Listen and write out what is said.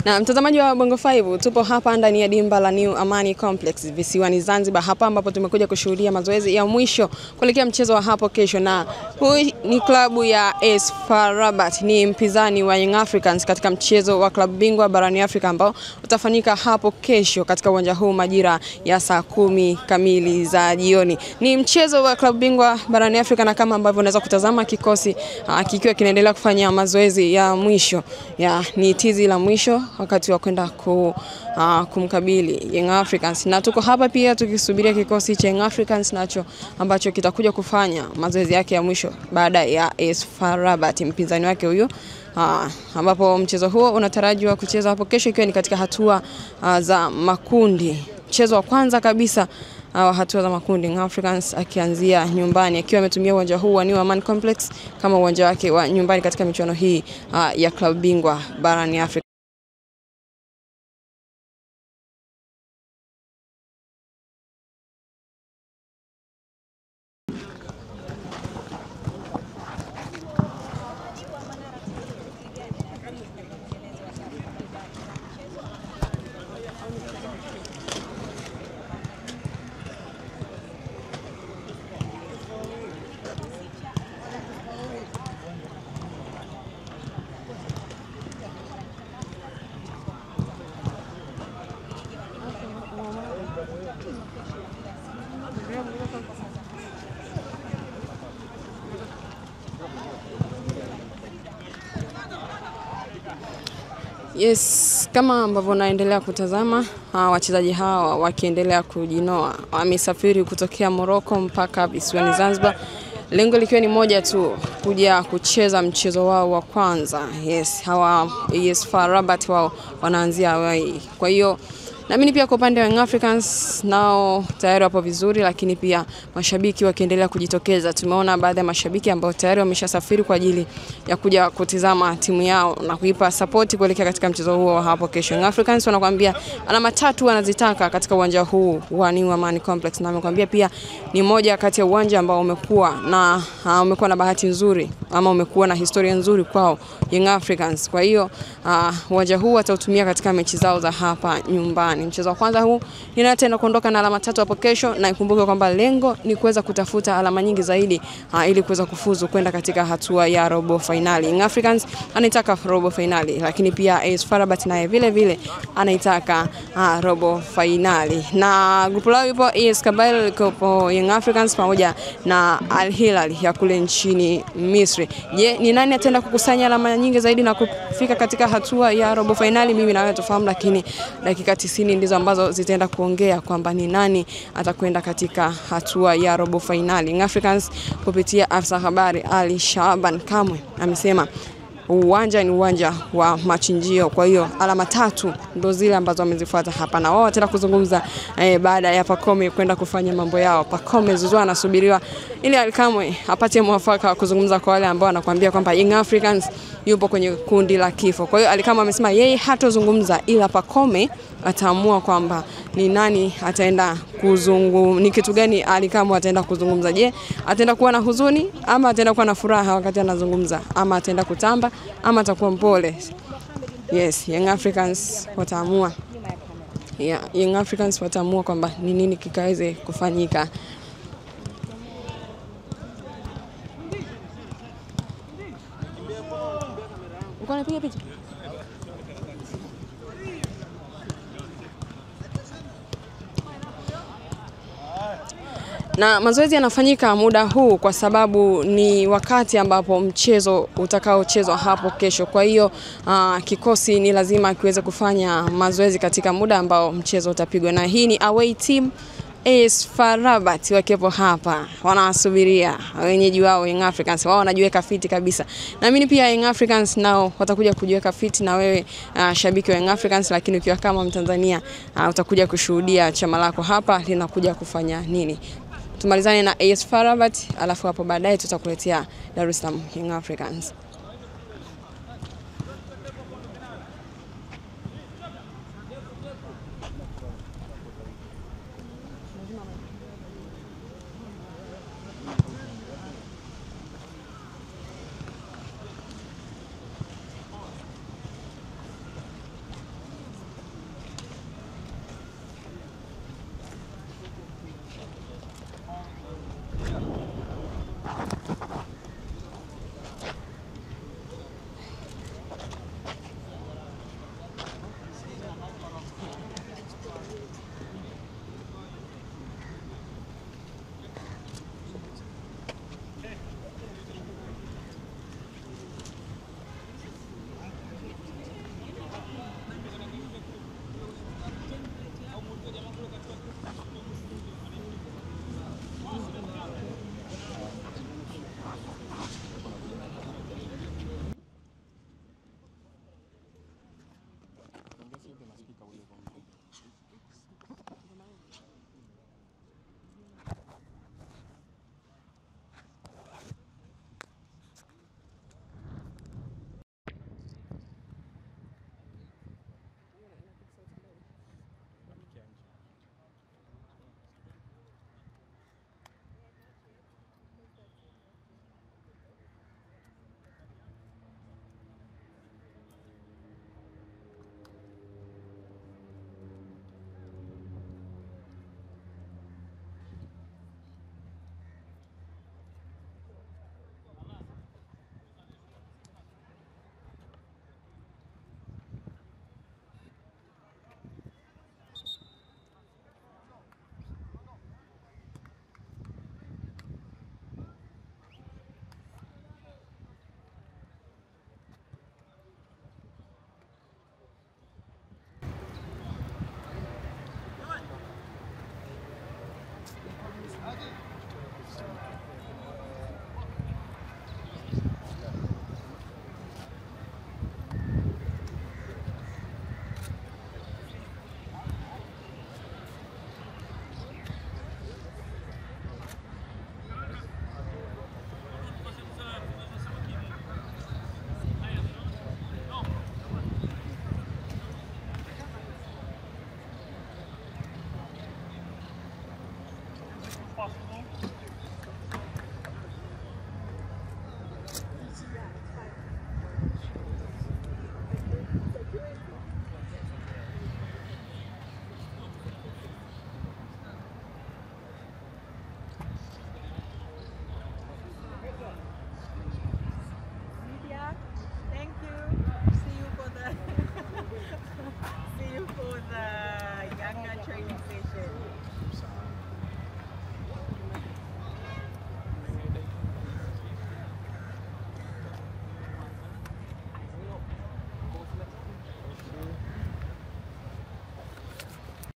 Na mtazamaji wa Bongo 5, tupo hapa ndani ya dimba la New Amani Complex visiwani Zanzibar, hapa ambapo tumekuja kushuhudia mazoezi ya mwisho kuelekea mchezo wa hapo kesho. Na hii ni klabu ya AS FAR Rabat, ni mpinzani wa Young Africans katika mchezo wa klabu bingwa barani Afrika ambao utafanyika hapo kesho katika uwanja huu majira ya saa 10 kamili za jioni. Ni mchezo wa klabu bingwa barani Afrika, na kama ambavyo unaweza kutazama kikosi kikiwa kinaendelea kufanya mazoezi ya mwisho, ni tizi la mwisho wakati wa kwenda kumkabili Young Africans. Na tuko hapa pia tukisubiria kikosi cha Young Africans nacho ambacho kitakuja kufanya mazoezi yake ya mwisho baada ya AS FAR Rabat, mpinzani wake huyo, ambapo mchezo huo unatarajiwa kucheza hapo kesho ikiwa ni katika hatua za makundi. Mchezo wa kwanza kabisa hatua za makundi, Young Africans akianzia nyumbani akiwa ametumia uwanja huu wa New Amani Complex kama uwanja wake wa nyumbani katika michuano hii ya klabu bingwa barani Afrika. Yes, kama ambavyo naendelea kutazama wachezaji hawa wakiendelea kujinoa, wamesafiri kutokea Morocco mpaka visiwani Zanzibar, lengo likiwa ni moja tu, kuja kucheza mchezo wao wa kwanza. Yes, hawa AS FAR Rabat wao wanaanzia away. Kwa hiyo naamini pia kwa upande wa Young Africans nao tayari wapo vizuri, lakini pia mashabiki wakiendelea kujitokeza. Tumeona baadhi ya mashabiki ambao tayari wameshasafiri kwa ajili ya kuja kutizama timu yao na kuipa support kuelekea katika mchezo huo hapo kesho. Young Africans wanakuambia alama 3 wanazitaka katika uwanja huu wa New Amani Complex, na amekwambia pia ni moja kati ya uwanja ambao umekuwa na bahati nzuri ama umekuwa na historia nzuri kwao Young Africans. Kwa hiyo uwanja huu watautumia katika mechi zao za hapa nyumbani. Mchezo wa kwanza huu tena kuondoka na alama 3 hapo kesho, na ikumbuke kwamba lengo ni kuweza kutafuta alama nyingi zaidi ili kuweza kufuzu kwenda katika hatua ya robo finali. Young Africans anaitaka robo finali, lakini pia AS FAR Rabat naye vile vile anaitaka robo finali. Na grupu lao ipo AS Kabylie, liko Young Africans pamoja na Al Hilal ya kule nchini Misri. Je, ni nani ataenda kukusanya alama nyingi zaidi na kufika katika hatua ya robo finali? Mimi na wewe tufahamu, lakini dakika 90 ndizo ambazo zitaenda kuongea kwamba ni nani atakwenda katika hatua ya robo finali. Young Africans kupitia afisa habari Ali Shaban Kamwe amesema uwanja ni uwanja wa machinjio. Kwa hiyo alama 3 ndo zile ambazo wamezifuata hapa, na wao wataenda kuzungumza baada ya Pacome kwenda kufanya mambo yao. Pacome Zouzoua anasubiriwa ili Alikamwe apate mwafaka kuzungumza kwa wale ambao anakuambia kwamba Young Africans yupo kwenye kundi la kifo. Kwa hiyo Alikamwe amesema yeye hatozungumza, ila Pacome ataamua kwamba ni nani ataenda ni kitu gani Alikamwe ataenda kuzungumza. Je, ataenda kuwa na huzuni ama ataenda kuwa na furaha wakati anazungumza, ama ataenda kutamba ama atakuwa mpole? Yes, Young Africans wataamua. Young Africans wataamua kwamba ni nini kikaweze kufanyika. Uko unapiga picha? Na mazoezi yanafanyika muda huu kwa sababu ni wakati ambapo mchezo utakaochezwa hapo kesho. Kwa hiyo kikosi ni lazima kiweze kufanya mazoezi katika muda ambao mchezo utapigwa. Na hii ni away team AS FAR Rabat wakiwepo hapa wanasubiria wenyeji wao Young Africans. Wao wanajiweka fiti kabisa. Na mimi pia Young Africans nao watakuja kujiweka fiti, na wewe shabiki wa Young Africans, lakini ukiwa kama Mtanzania utakuja kushuhudia chama lako hapa linakuja kufanya nini. Tumalizane na AS FAR Rabat, alafu hapo baadaye tutakuletea Dar es Salaam Young Africans. the Yanga training station.